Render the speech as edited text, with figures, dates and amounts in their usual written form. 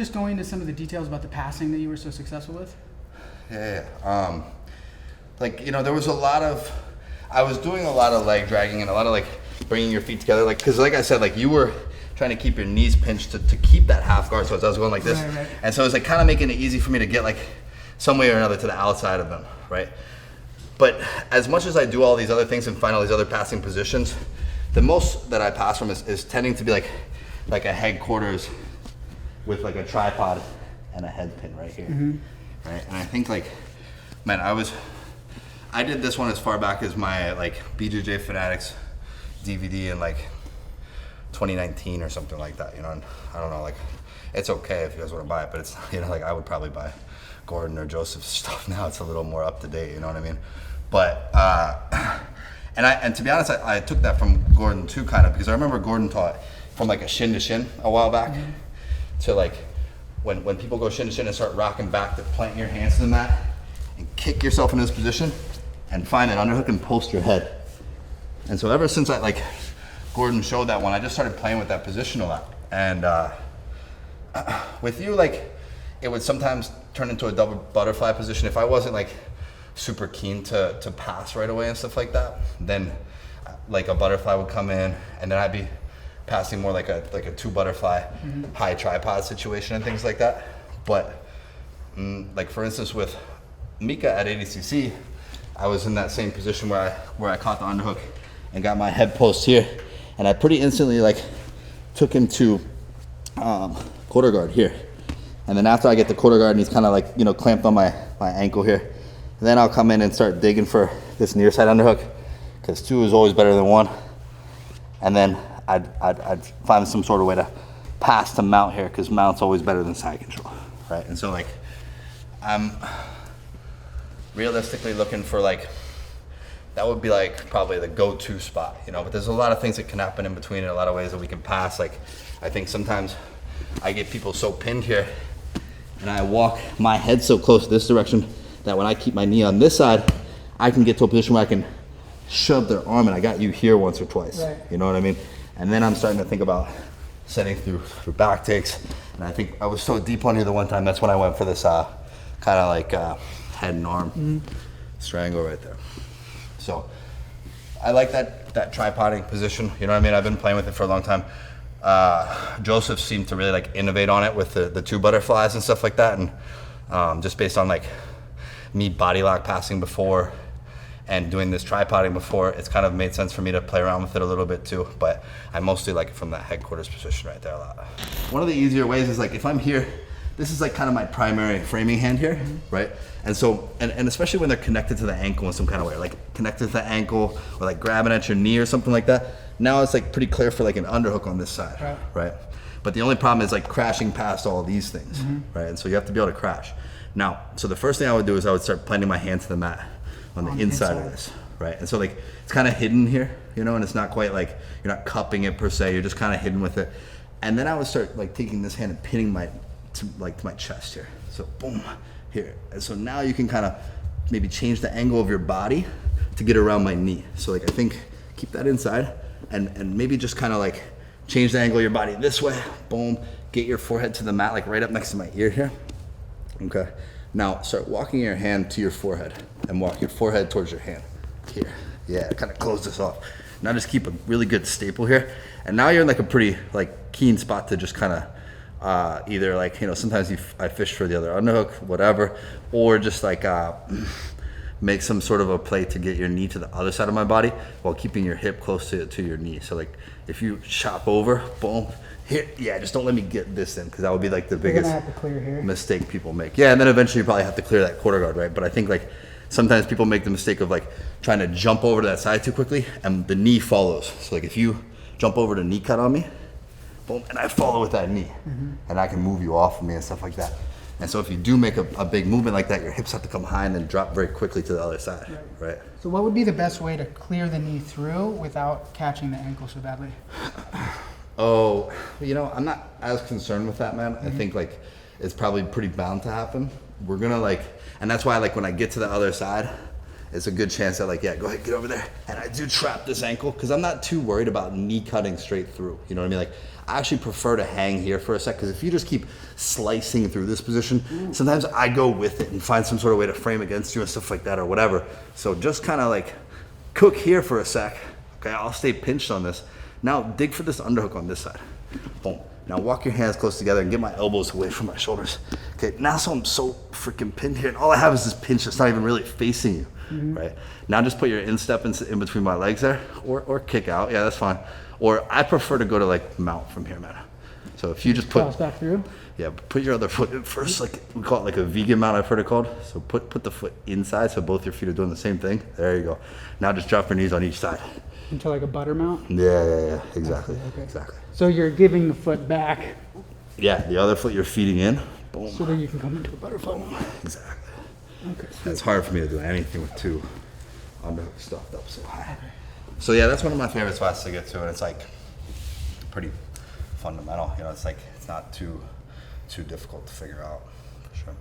just go into some of the details about the passing that you were so successful with? Yeah. Like, you know, there was I was doing a lot of leg dragging and a lot of like bringing your feet together. Like, cause like I said, like you were trying to keep your knees pinched to keep that half guard. So as I was going like this. Right. And so it was like kind of making it easy for me to get like some way or another to the outside of them, right? But as much as I do all these other things and find all these other passing positions, the most that I pass from is tending to be like a headquarters with like a tripod and a head pin right here, right? And I think like, man, I did this one as far back as my like BJJ Fanatics DVD in like 2019 or something like that, you know, and I don't know, like, it's okay if you guys want to buy it, but it's, you know, like I would probably buy Gordon or Joseph's stuff now. It's a little more up to date, you know what I mean? But, and to be honest, I took that from Gordon too, kind of, because I remember Gordon taught from like a shin to shin a while back to like, when people go shin to shin and start rocking back, to plant your hands to the mat and kick yourself in this position and find an underhook and post your head. And so ever since Gordon showed that one, I just started playing with that position a lot. And with you, like, it would sometimes turn into a double butterfly position. If I wasn't like super keen to pass right away and stuff like that, then like a butterfly would come in and then I'd be passing more like a two butterfly high tripod situation and things like that. But like for instance with Mika at ADCC, I was in that same position where I caught the underhook and got my head post here, and I pretty instantly like took him to quarter guard here. And then after I get the quarter guard and he's kind of like, you know, clamped on my ankle here, and then I'll come in and start digging for this near side underhook, because 2 is always better than 1. And then I'd find some sort of way to pass to mount here, because mount's always better than side control, right? And so like, I'm realistically looking for like, that would be like probably the go-to spot, you know, but there's a lot of things that can happen in between and a lot of ways that we can pass. Like, I think sometimes I get people so pinned here and I walk my head so close to this direction that when I keep my knee on this side, I can get to a position where I can shove their arm, and I got you here once or twice, right. You know what I mean? And then I'm starting to think about setting through back takes. And I think I was so deep on you the one time, that's when I went for this kind of like head and arm strangle right there. So I like that tripoding position, you know what I mean? I've been playing with it for a long time. Joseph seemed to really like innovate on it with the 2 butterflies and stuff like that, and just based on like me body lock passing before and doing this tripoding before, it's kind of made sense for me to play around with it a little bit too, but I mostly like it from that headquarters position right there a lot. One of the easier ways is like if I'm here, this is like kind of my primary framing hand here, right? And so, and especially when they're connected to the ankle in some kind of way, like connected to the ankle or like grabbing at your knee or something like that, now it's like pretty clear for like an underhook on this side, right? But the only problem is like crashing past all these things, right? And so you have to be able to crash. Now, so the first thing I would do is I would start planting my hand to the mat on the inside of this, right? And so like it's kind of hidden here, you know, and it's not quite like you're not cupping it per se, you're just kind of hidden with it. And then I would start like taking this hand and pinning to my chest here. So boom, here. And so now you can kind of maybe change the angle of your body to get around my knee. So like I think keep that inside and maybe just kind of like change the angle of your body this way, boom, get your forehead to the mat, like right up next to my ear here. Okay. Now start walking your hand to your forehead and walk your forehead towards your hand here. Yeah, kind of close this off. Now just keep a really good staple here. And now you're in like a pretty like keen spot to just kind of either like, you know, sometimes I fish for the other underhook, whatever, or just like make some sort of a play to get your knee to the other side of my body while keeping your hip close to your knee. So like if you chop over, boom, here, yeah, just don't let me get this in, because that would be like the biggest mistake people make. Yeah, and then eventually you probably have to clear that quarter guard, right? But I think like sometimes people make the mistake of like trying to jump over to that side too quickly and the knee follows. So like if you jump over to knee cut on me, boom, and I follow with that knee, and I can move you off of me and stuff like that. And so if you do make a big movement like that, your hips have to come high and then drop very quickly to the other side, right? So what would be the best way to clear the knee through without catching the ankle so badly? Oh, you know, I'm not as concerned with that, man. I think like it's probably pretty bound to happen. We're gonna like, and that's why like when I get to the other side it's a good chance that like, yeah, go ahead, get over there. And I do trap this ankle because I'm not too worried about knee cutting straight through. You know what I mean? Like, I actually prefer to hang here for a sec, because if you just keep slicing through this position, sometimes I go with it and find some sort of way to frame against you and stuff like that or whatever. So just kind of like cook here for a sec. Okay, I'll stay pinched on this. Now dig for this underhook on this side. Boom. Now walk your hands close together and get my elbows away from my shoulders. Okay, now so I'm so freaking pinned here, and all I have is this pinch that's not even really facing you, right? Now just put your instep in between my legs there, or kick out, yeah, that's fine. Or I prefer to go to like mount from here, man. So if you just put, Cross back through. yeah, put your other foot in first, like we call it like a vegan mount, I've heard it called. So put the foot inside so both your feet are doing the same thing. There you go. Now just drop your knees on each side. Into like a butter mount. Yeah, exactly, Okay. exactly. So you're giving the foot back Yeah, the other foot you're feeding in, boom. so that you can come into a butterfly. Exactly. Okay. It's hard for me to do anything with two underhooks stuffed up so high. So yeah, that's one of my favorite spots to get to, and it's like pretty fundamental. You know, it's like it's not too difficult to figure out, for sure.